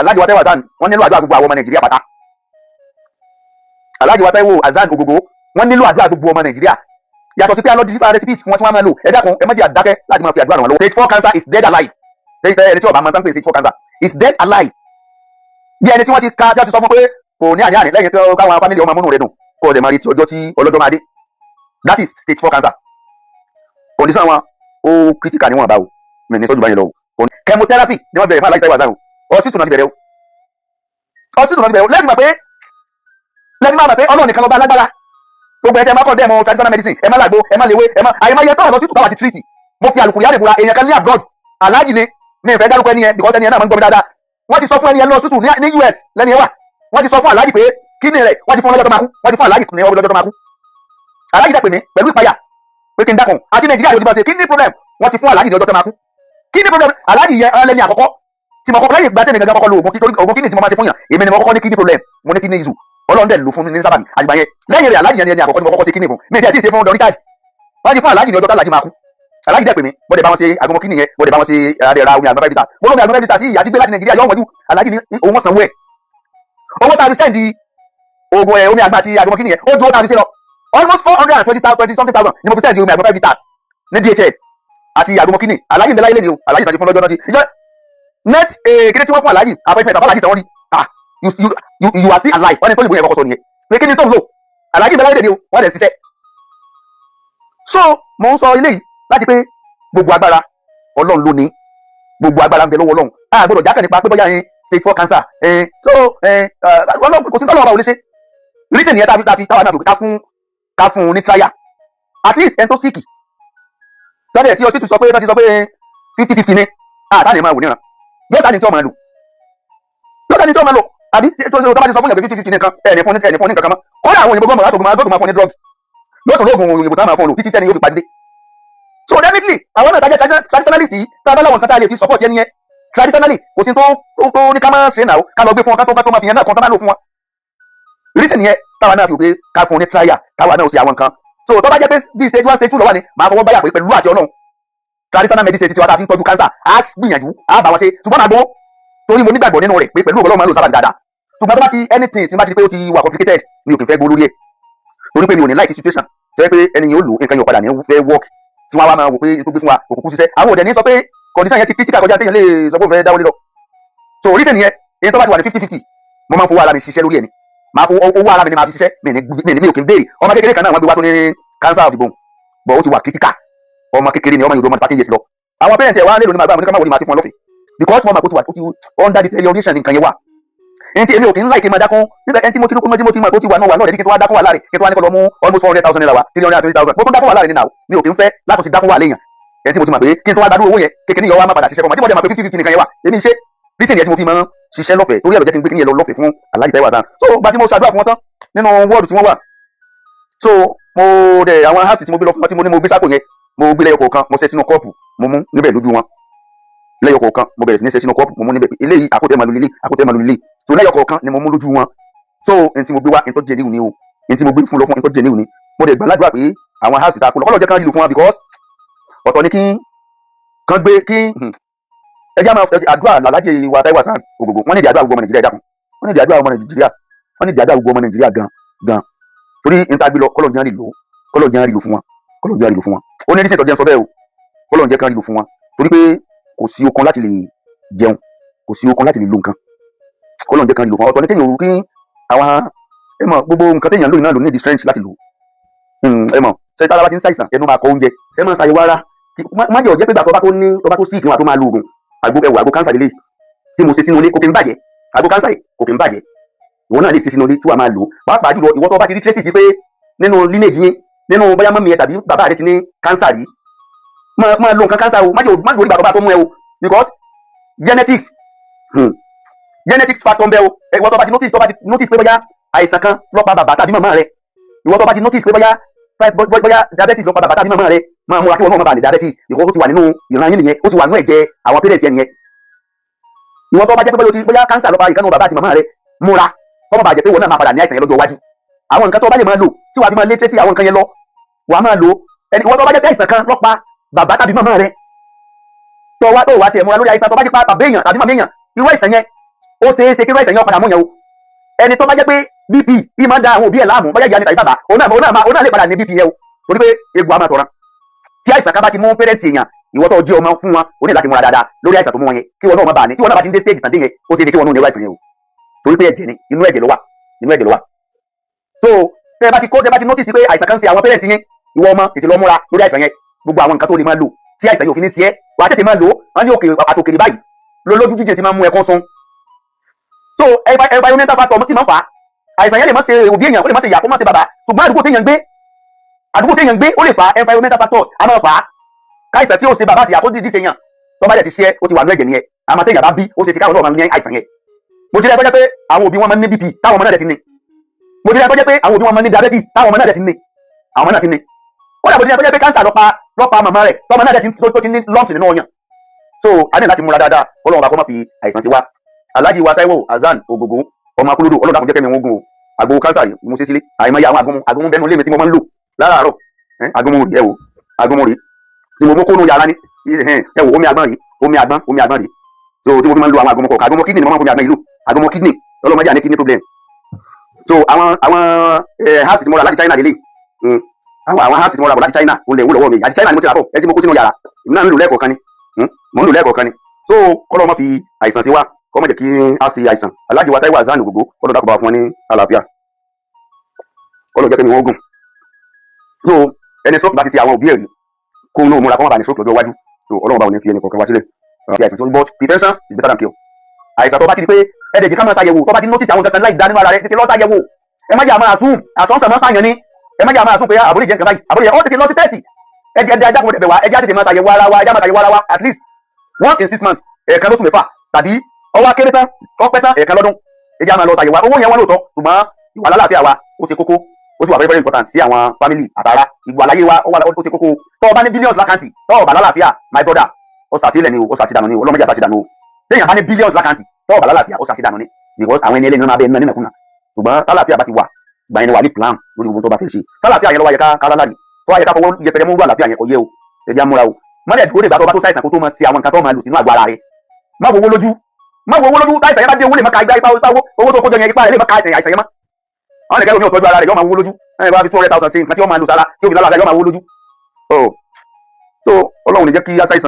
Alhaji wa Taiwo Hassan wọ́n nílò àdúrà gbogbo àwọn ọmọ Nàìjíríà pátá. Alhaji wa Taiwo Hassan Ogogo wọ́n nílò àdúrà gbogbo ọmọ Nàìjíríà. Yàtọ̀ sí pé alọ́ dífá recipe tí wọ́n máa lò ẹ dákun ẹ má jẹ́ àdákẹ́ láti máa fi àdúrà ràn wọ́n lọ́wọ́. Stage 4 cancer is dead alive. Ẹni tí ọba máa ń tán pé stage 4 cancer is dead alive. Bí ẹni tí wọ́n ti ka tí wọ́n ti sọ fún pé kò ní àní lẹ́yìn tó káwọn family ọmọ múnú rẹ̀ dùn kó o dẹ̀ máa retí ọjọ́ tí ọlọ́jọ́ máa dé. That is stage 4 cancer. Condition wọn ó critical níwọ̀n bá o mi ní sọ́jú báyìí lọ o. Chemotherapy ni wọ́n bẹ̀rẹ̀ fún Alhaji Taiwo Hassan o. Hospital náà ti bẹ̀rẹ̀ o. Hospital náà ti bẹ̀rẹ̀ o. Lẹ́yìn máa mọ̀ pé Ọlọ́run nìkan ló bá lágbára. Gbogbo ẹ̀jẹ̀ máa kọ́ dẹ́mọ̀ traditional medicine ẹ má làgbo ẹ má léwé ẹ má àyèmáyé tó hospital táwa ti treat. Mo fi àlùkùrù yára ìbúra èèyàn kan ní abroad Alhaji ni mi ìfẹ́ dárúkọ ẹni yẹn because ẹni yẹn náà máa ń gbọ́ mi dáadáa. Wọ́n ti sọ fún ẹni yẹn lọ hospital ní US lẹ́ni yẹn wà. Wọ́n ti sọ fún Alhaji pé kíni rẹ̀ wọ́n ti fún ọlọ́jọ́ tó máa kú wọ́n ti fún Alhaji ní ọlọ́jọ́ tó máa kú. Alhaji dẹ̀ pè mí pẹ̀lú ìpayà pé kí n dákun àti Nàìjíríà yóò ti bá ṣe kíni problem wọ́n ti fún Alhaji ní ọjọ́ tó máa kú. Kíni problem Alhaji yẹn ẹlẹ́ni àkọ́kọ́ tí mo kọ́kọ́ lẹ́yìn ìgbà tẹ̀mí gangan kọ́kọ́ lo oògùn kíni tí mo máa ṣe fún yàn èmi ni mo kọ́kọ́ ní kíni problem mo ní kíni issue Ọlọ́run dẹ̀ lò fún mi ní sábàbí àgbà yẹn lẹ́yìn rẹ̀ Alhaji yẹn ni àkọ́kọ́ tí mo kọ́kọ́ ṣe kíni fún mi ìdí àti ìṣe fún dọ́rí káàdì wọ́n ti fún Alhaji ní ọjọ́ Alhaji máa kú Alhaji dẹ̀ pè mí bọ́dẹ̀ bá wọn ṣe agbọmọ kíni yẹn bọ́dẹ̀ bá wọn ṣe ra omi àgbọmọ fẹ́bítà mo lómi àgbọmọ fẹ́bítà sí ìyá tí gbé láti Nàìjíríà yọ̀ wọ́n ju Alhaji ní òun wọ́n sanwó ẹ̀ owó tá a fi sẹ́ndì oògùn omi àgbà àti agbọmọ kíni yẹn ó ju owó tá a fi ṣe lọ almost 420 something thousand ni mo fi sẹ́ndì omi àgbọmọ fẹ́bítà ní DHL àti agbọmọ kíni Alhaji ń bẹ láyé lẹ́ni o Alhaji tàbí fún lọ́jọ́ náà ti ìjọ net kíni tí wọ́n fún Alhaji appointment Alhaji tẹ̀ wọ́n rí you are still alive wọ́n ní tó yìnbó yẹn kọ́kọ́ sọ nìyẹn pé kíni tó ń lò Alhaji ń bẹ láyé lẹ́ni o wọ́n lẹ̀ ṣiṣẹ́ so mo ń sọ eléyìí láti pé gbogbo agbára Ọlọ́run ló ní gbogbo agbára ń bẹ lọ́wọ́ Ọlọ́run a gbọ́dọ̀ jákè nípa pé bóyá stage 4 cancer so Ọlọ́run kò sí tọ́lọ́wọ́ bá wọlé ṣe reason nìyẹn táwa náà ká fún un ní trial at least ẹni tó síkì tọ́lẹ̀ tí hospital sọ pé 50-50 ni àtàní máa wò níran yóò sáà ní tí ọmọ ẹ lò àbí tó bá ti sọ fún yàn pé 50-50 nìkan ẹni fún ní kankan mọ́ kódà àwọn òyìnbó gbọ́mọ̀ látògùn máa fún ní drug yóò tún lóògùn òyìnbó tá máa fún un lò títí tẹ́ni yóò fi pàdé so definitely àwọn náà tajẹ́ traditionalist yìí tá a bá láwọn nǹkan tá a lè fi support ẹni yẹn traditionally kò sí tó ní ká máa ṣe náà ká lọ gbé fún wọn ká tó máa fi yẹn náà kan tó máa lò fún wọn reason yẹn táwa náà fi pé ká fún un ní trial táwa náà ṣe àwọn nǹkan so tó bá jẹ́ pé bí stage 1 stage 2 lọ wà ní máa fọwọ́ báyà pé pẹ̀lú àṣẹ Ọlọ́run traditional medicine ti wa ta fi ń tọ́jú cancer á gbìyànjú á bá wọn ṣe ṣùgbọ́n màá gbọ́ torí mo nígbàgbọ́ nínú rẹ̀ pé pẹ̀lú Ọlọ́run máa ń lò sábà dáadáa ṣùgbọ́n tó bá ti anything tí n bá ti rí pé ó ti wà complicated mi ò kì í fẹ́ gbó lórí ẹ̀ torí pé mi ò ní like situation tó yẹ pé ẹni yẹn ó lò nǹkan yẹn padà ní fẹ́ work tí wọ́n á máa wò pé tó gbé fún wa òkùnkùn ṣiṣẹ́ àwọn òde ní sọ pé condition yẹn ti critical kọjá téèyàn lè sọ pé ó fẹ́ dáwọ́lé lọ so reason yẹn èyí tó bá ti wà ní 50-50 mo máa ń fowó ara mi ṣiṣẹ́ lórí ẹ̀ ni máa fowó owó ara mi ni máa fi ṣiṣẹ́ mi ò kì í béèrè ọmọ kékeré kan náà wọ́n gbé wá tó ní cancer of the bone but ó ti wà critical ọmọ kékeré ni ọmọ yorùbá pàtó yẹsì lọ àwọn parents ẹ̀ wá nílò ní máa gbà ní ká máa wọlé máa ti fún ọ lọ́fẹ̀ẹ́ because wọ́n máa kó ti wà under deterioration nǹkan yẹn wà ẹni tí èmi ò kì í láì kí n máa dákún níbẹ̀ ẹni tí mo ti rúkú mọ́ tí mo ti mọ̀ tó ti wà náà wà lọ́rẹ̀ kí n tó wá dákún wà láàrin kí n tó wá ní kọ́ lọ mú almost 400,000 naira wá 320,000 mo tún dákún wà láàrin nínú mi ò kì í fẹ́ láti ti dákún wà léèyàn ẹni tí mo ti mọ̀ pé kí n tó wá gbádùn owó yẹn kékeré yẹn wá má padà ṣiṣẹ́ fún ọmọ tí mo dẹ̀ mọ̀ pé 50-50 nìkan yẹn wà èmi ṣe reason yẹn tí mo fi máa ń ṣiṣẹ́ lọ́fẹ̀ẹ́ torí ẹ̀rọ jẹ́ kí n gbé kí n yẹn lọ lọ́fẹ̀ẹ́ fún Alhaji Taiwo Hassan so gba tí mo ṣàdúrà fún wọn tán nínú wọ́ọ̀dù tí wọ́n wà so mo dẹ̀ àwọn heart tí mo gbé lọ fún wọn tí mo ní mo gbé sápò yẹn mo gbé lẹ́yọ kọ̀ọ̀kan mo ṣe sínú kọ́ọ̀pù mo mú níbẹ̀ lójú wọn lẹ́yọ kọ̀ọ̀kan mo bẹ̀rẹ̀ sí ní ṣe sínú kọ́ọ̀pù mo mú níbẹ̀ eléyìí àkótẹ́ màlúù lílé so lẹ́yọ kọ̀ọ̀kan ni mo mú lójú wọn so n tí mo gbé wá n tó jẹ níwò ni o n tí mo gbé fún lọ fún n tó jẹ níwò ni mo dẹ̀ gbàládùra pé àwọn house ta kó lọ kọ́lọ́ jẹ́ kán lílo fún wa because ọ̀tọ̀ ni kán gbé ẹjẹ́ máa àdúrà Alhaji wa Taiwo Hassan Ogogo wọ́n ní ìdí àdúrà gbogbo ọmọ Nàìjíríà dákun wọ́n ní ìdí àdúrà gbogbo ọmọ Nàìjíríà gan torí n ta gbé lọ kọ́lọ́ jẹ́ lílo fún wọn ó ní ẹdísìn tó jẹ́ sọ bẹ́ẹ̀ o kọ́lọ́ jẹ́ kán lílo fún wọn torí pé kò sí okun láti lè jẹun kò sí okun láti lè lo nǹkan kọ́lọ́ jẹ́ kán lílo fún wọn ọ̀tọ̀ ni kéèyàn kí àwọn ẹmọ gbogbo nǹkan téèyàn lóyún náà ló ní di strength láti lò ẹmọ sẹ́yìn tára bá ti ń ṣàìsàn ẹnu máa kọ oúnjẹ ẹ máa ṣàyẹ̀wò ara má jẹ́ ọ̀jẹ́ pé gbàgbọ́ bá tó sí ìkíni wà tó máa lo oògùn àgbo kánsà lélẹ̀ tí mo ṣe sínú ilé kò kí n bàjẹ́ àgbo kánsà kò kí n bàjẹ́ ìwọ náà lè ṣe sínú ilé tí wàá máa lò pàápàá jùlọ ìwọ tó bá ti rí tracy sí pé nínú lineage yín nínú bóyá mọ́mí ẹ tàbí bàbá rẹ ti ní kánsà rí máa lo nǹkan kánsà o má jẹ́ orí bàbá tó mú ẹ o because genetics factor ń bẹ o ìwọ tó bá ti notice pé bóyá àìsàn kan ló pa bàbá tàbí màmá rẹ ìwọ tó bá ti notice pé bóyá diabetes ló pa bàbá tàbí màmá rẹ máa múra kí wọn náà má bàa ní diabetes ìkọ́ tó ti wà nínú ìran yín nìyẹn ó ti wà nínú ẹ̀jẹ̀ àwọn parents yẹn nìyẹn ìwọ tó bá jẹ́ pé bóyá cancer ló pa ìkànnì bàbá àti màmá rẹ múra kọ́ má bàa jẹ́ pé wọn náà máa padà ní àìsàn yẹn lọ́jọ́ iwájú àwọn nǹkan tó bá lè máa lò tí wàá fi máa lé tracy àwọn nǹkan yẹn lọ wàá máa lò ìwọ tó bá jẹ́ pé àìsàn kan ló pa bàbá tàbí màmá rẹ tó wá tiẹ̀ múra lórí àìsàn tó bá jẹ́ pa bàbá èèyàn tàbí màmá èèyàn irú àìsàn yẹn ó ṣeé ṣe kí irú àìsàn yẹn padà mú yẹn o. ẹni tó bá jẹ́ pé bp yìí máa ń da àwọn òbí ẹ̀ láàmú bóyá ìyá ni tàbí bàbá òun náà lè padà ní bp yẹn o torí pé egbò àmọ́ tọ̀ràn tí àìsàn kan bá ti mú pẹ́rẹ́ǹtì èèyàn ìwọ tó jẹ́ ọmọ fún wọn o ní láti múra dáadáa lórí àìsàn tó mú wọn yẹn kí wọn náà má bàa ní tí wọn náà bá ti ń dé stage tàn dé yẹn ó ṣeé ṣe kí wọn náà ní irú àìsàn yẹn o torí pé ẹ̀jẹ̀ ni inú ẹ̀jẹ̀ ló wà so tẹ́ bá ti notice pé àìsàn kan ṣe àwọn pẹ́rẹ́ǹtì yẹn ìwọ ọmọ tètè lọ múra lórí àìsàn yẹn gbogbo àwọn nǹkan tó lè máa lò tí àìsàn yóò fi ní sí ẹ wàá tètè máa lò wọn ní àtòkèrè báyìí lójú jíjẹ ti máa mú ẹkún sun so environmental factor ti máa ń fà á àìsàn yẹn lè má ṣe òbí èèyàn ó lè má ṣe ìyá kó má ṣe bàbá ṣùgbọ́n àdúgbò téèyàn gbé ó lè fà environmental factors a máa fà á káìsàn tí ó ṣe bàbá àti ìyá tó dìdí ṣe yàn tó bá dẹ̀ ti ṣe ó ti wà ní ẹ̀jẹ̀ nìyẹn àmọ́ téèyàn bá bí ó ṣe káwọn náà máa ní àìsàn yẹn mo ti rí ẹgbẹ́ jẹ́ pé àwọn òbí wọn máa ń ní bp táwọn ọmọ náà dẹ̀ ti ní mo ti rí ẹgbẹ́ jẹ́ pé àwọn òbí wọn máa ń ní diabetes táwọn ọmọ náà dẹ̀ ti ní àwọn ọmọ náà ti ní kódà mo ti rí ẹgbẹ́ jẹ́ pé cancer lọ́pa màmá rẹ̀ tọ́mọ náà dẹ̀ ti ní lumps nínú ọyàn so a ní láti múra dáadáa Ọlọ́run bá kó má fi àìsàn sí wa Alhaji wa Taiwo Hasan Ogogo ọmọ akúlódò Ọlọ́run dákun jẹ́ kẹ́mi wọn gùn o àgbo cancer mo ṣe sílé àìmọye àwọn agunmu bẹnu lé mi tí mo máa ń lò láràárọ̀ agunmu rí ẹ wo agunmu rí tí mo mú kónú yàrá ní ẹ wo omi àgbọn rí so tí mo fi máa ń lo àwọn agunmu kọ̀ọ̀kan agunmu kidney ni mo máa ń fomi àgbọn yìí lò agunmu kidney ọlọ́mọdé àní kidney problem so àwọn herbs tí mo rà láti China lélẹ̀ àwọn herbs tí mo rà bọ̀ láti China ó lè wúlò wọ̀ mi àti China ni mo ti rà bọ̀ ẹ tí mo kó sínú yàrá èmi náà ń lò lẹ́ẹ̀kọ̀ọ̀kan ni so kọ́lọ́ mọ́ fi àìsàn sí wa kọ́ mọ̀ jẹ́ kí a ṣe àìsàn Alhaji wa Taiwo Hasan Ogogo kọ́lọ́ dákọ̀ bá fún wọn ní àlàáfíà kọ́lọ́ jẹ́ kí wọ́n gùn so ẹni stroke bá ti ṣe àwọn òbí ẹ̀ rí kó ń lò múra kọ́ wọn bá ní stroke lọ́jọ́ iwájú so Ọlọ́run bá wọn ní fi ẹnì kọ̀ọ̀kan wá sílẹ̀ àìsàn so but prevention is better than cure àìsàn tó bá ti di pé ẹ̀ẹ́dẹ̀jì ká máa ṣàyẹ̀wò tó bá ti notice àwọn kankan láì dá nínú ara rẹ̀ tètè lọ ṣàyẹ̀wò ẹ má jẹ́ àmọ́ assume àsọ̀nsọ̀ máa ń pààyàn ní ẹ má jẹ́ àmọ́ assume pé àbúrò jẹ́ nǹkan báyìí àbúrò yẹn ó tètè lọ sí tẹ́sì ẹ̀jẹ̀ adágún ẹ̀bẹ̀ wá ẹ̀jẹ̀ á tètè máa ṣàyẹ̀wò ara wa at least once in 6 months ẹ̀ẹ̀kan lóṣù mẹ́fà tàbí ọwọ́ akéré tán ọpẹ́ tán ẹ̀ẹ̀kan lọ́dún ẹ̀jẹ̀ á máa lọ ṣàyẹ̀wò owó yẹn wọ́n lóòótọ́ ṣùgbọ́n ìwà lálàáfíà wa ó ṣe kókó ó sì wà very very important sí àwọn family àtàrà ìgbà láyé wa ó ṣe kókó tó o bá ní billions lákàntì tó o bá lálàáfíà my brother ó ṣàṣìlẹ̀ ni o ó ṣàṣìdànù ni o ọlọ́mọdé àṣàṣìdànù o téèyàn bá ní billions lákàntì tó o bá lálàáfíà ó ṣàṣìdànù ni because àwọn ẹni ẹlẹ́ni náà bẹ́ẹ̀ nínú ẹ̀kúnnà ṣùgbọ́n tálàáfíà bá ti wà gbà yẹn wà ní plan lórí gbogbo tó bá fẹ́ ṣe tálàáfíà yẹn lọ́wọ́ ayẹká kálálàrí tó ayẹká fọwọ́ yẹpẹrẹ mú àlàáfíà yẹn kò yẹ o ẹ̀jẹ̀ amúra o mọ́lẹ̀ dúró lè gbà tó bá tó ṣàìsàn kó tó máa ṣe àwọn nǹkan tó máa lò sínú àgọ́ ara rẹ̀ má wo owó lójú táìsàn yẹn bá dé owó lè má ka ipa owó tó kójọ yẹn ipa rẹ̀ lè má ka àìsàn yẹn mọ́ àwọn nìkan lómi ò tọ́jú ara rẹ̀ yóò máa wo lójú ẹ̀ bá fi 200,000 sí nǹkan tí ó máa lò sára tí ó fi lálàáfíà yóò máa wo lójú so Ọlọ́run ní jẹ́ kí á ṣàìsàn